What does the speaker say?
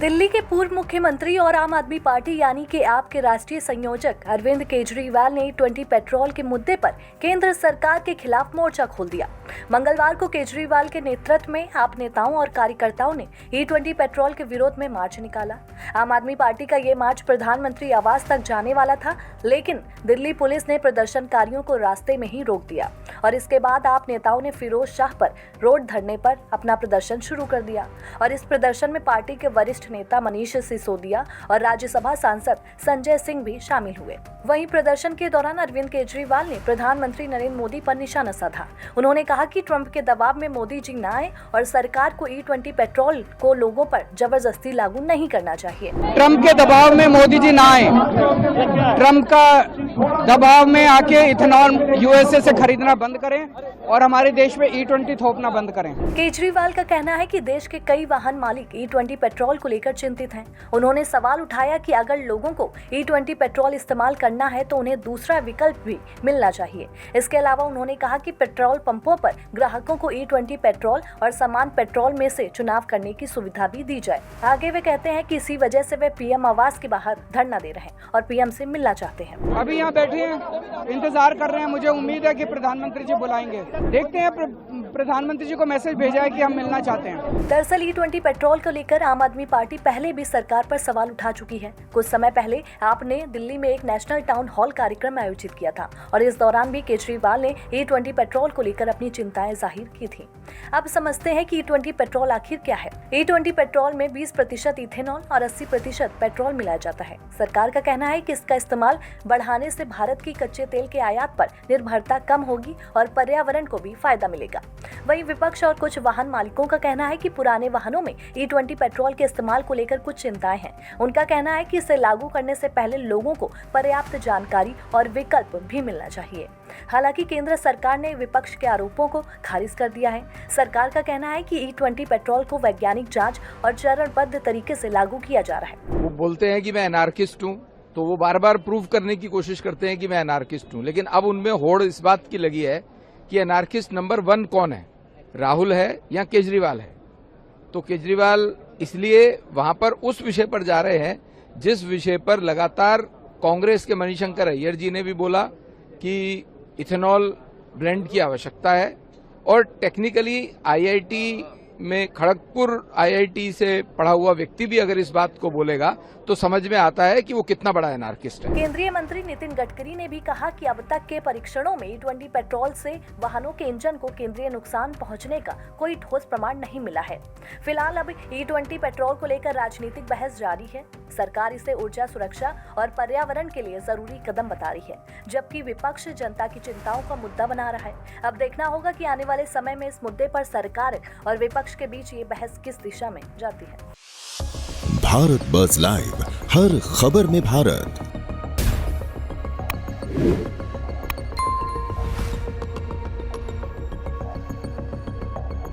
दिल्ली के पूर्व मुख्यमंत्री और आम आदमी पार्टी यानी कि आप के राष्ट्रीय संयोजक अरविंद केजरीवाल ने E20 पेट्रोल के मुद्दे पर केंद्र सरकार के खिलाफ मोर्चा खोल दिया। मंगलवार को केजरीवाल के नेतृत्व में आप नेताओं और कार्यकर्ताओं ने E20 पेट्रोल के विरोध में मार्च निकाला। आम आदमी पार्टी का ये मार्च प्रधानमंत्री आवास तक जाने वाला था, लेकिन दिल्ली पुलिस ने प्रदर्शनकारियों को रास्ते में ही रोक दिया और इसके बाद आप नेताओं ने फिरोज शाह पर रोड धरने पर अपना प्रदर्शन शुरू कर दिया। और इस प्रदर्शन में पार्टी के वरिष्ठ नेता मनीष सिसोदिया और राज्यसभा सांसद संजय सिंह भी शामिल हुए। वहीं प्रदर्शन के दौरान अरविंद केजरीवाल ने प्रधानमंत्री नरेंद्र मोदी पर निशाना साधा। उन्होंने कहा कि ट्रंप के दबाव में मोदी जी न आए और सरकार को E20 पेट्रोल को लोगों पर जबरदस्ती लागू नहीं करना चाहिए। ट्रंप के दबाव में मोदी जी न आए, ट्रंप का दबाव में आके इथेनॉल USA से खरीदना बंद करें और हमारे देश में E20 थोपना बंद करें। केजरीवाल का कहना है कि देश के कई वाहन मालिक E20 पेट्रोल को लेकर चिंतित हैं। उन्होंने सवाल उठाया कि अगर लोगों को E20 पेट्रोल इस्तेमाल करना है तो उन्हें दूसरा विकल्प भी मिलना चाहिए। इसके अलावा उन्होंने कहा कि पेट्रोल पंपों पर ग्राहकों को E20 पेट्रोल और समान पेट्रोल में से चुनाव करने की सुविधा भी दी जाए। आगे वे कहते हैं कि इसी वजह से वे PM आवास के बाहर धरना दे रहे हैं और PM से मिलना चाहते हैं। अभी यहाँ बैठे हैं, इंतजार कर रहे हैं। मुझे उम्मीद है कि प्रधानमंत्री जी बुलाएंगे। देखते हैं, प्रधानमंत्री जी को मैसेज भेजा है कि हम मिलना चाहते हैं। दरअसल E20 पेट्रोल को लेकर आम आदमी पार्टी पहले भी सरकार पर सवाल उठा चुकी है। कुछ समय पहले आपने दिल्ली में एक नेशनल टाउन हॉल कार्यक्रम आयोजित किया था और इस दौरान भी केजरीवाल ने E20 पेट्रोल को लेकर अपनी चिंताएं जाहिर की थी। अब समझते हैं कि E20 पेट्रोल आखिर क्या है। E20 पेट्रोल में 20% इथेनॉल और 80% पेट्रोल मिलाया जाता है। सरकार का कहना है कि इसका इस्तेमाल बढ़ाने से भारत की कच्चे तेल के आयात पर निर्भरता कम होगी और पर्यावरण को भी फायदा मिलेगा। वहीं विपक्ष और कुछ वाहन मालिकों का कहना है कि पुराने वाहनों में E20 पेट्रोल के इस्तेमाल को लेकर कुछ चिंताएं हैं। उनका कहना है कि इसे लागू करने से पहले लोगों को पर्याप्त जानकारी और विकल्प भी मिलना चाहिए। हालांकि केंद्र सरकार ने विपक्ष के आरोपों को खारिज कर दिया है। सरकार का कहना है कि E20 पेट्रोल को वैज्ञानिक जांच और चरणबद्ध तरीके से लागू किया जा रहा है। वो बोलते हैं कि मैं एनार्किस्ट हूं, तो वो बार बार प्रूव करने की कोशिश करते हैं कि मैं एनार्किस्ट हूं, लेकिन अब उनमें होड़ इस बात की लगी है कि एनार्किस्ट नंबर 1 कौन है, राहुल है या केजरीवाल है। तो केजरीवाल इसलिए वहां पर उस विषय पर जा रहे हैं जिस विषय पर लगातार कांग्रेस के मणिशंकर अय्यर जी ने भी बोला कि इथेनॉल ब्लेंड की आवश्यकता है और टेक्निकली IIT में खड़गपुर IIT से पढ़ा हुआ व्यक्ति भी अगर इस बात को बोलेगा तो समझ में आता है कि वो कितना बड़ा एनार्किस्ट है। केंद्रीय मंत्री नितिन गडकरी ने भी कहा कि अब तक के परीक्षणों में E20 पेट्रोल से वाहनों के इंजन को केंद्रीय नुकसान पहुंचने का कोई ठोस प्रमाण नहीं मिला है। फिलहाल अब E20 पेट्रोल को लेकर राजनीतिक बहस जारी है। सरकार इसे ऊर्जा सुरक्षा और पर्यावरण के लिए जरूरी कदम बता रही है, जबकि विपक्ष जनता की चिंताओं का मुद्दा बना रहा है। अब देखना होगा कि आने वाले समय में इस मुद्दे पर सरकार और विपक्ष के बीच ये बहस किस दिशा में जाती है। भारत बज़ लाइव, हर खबर में भारत।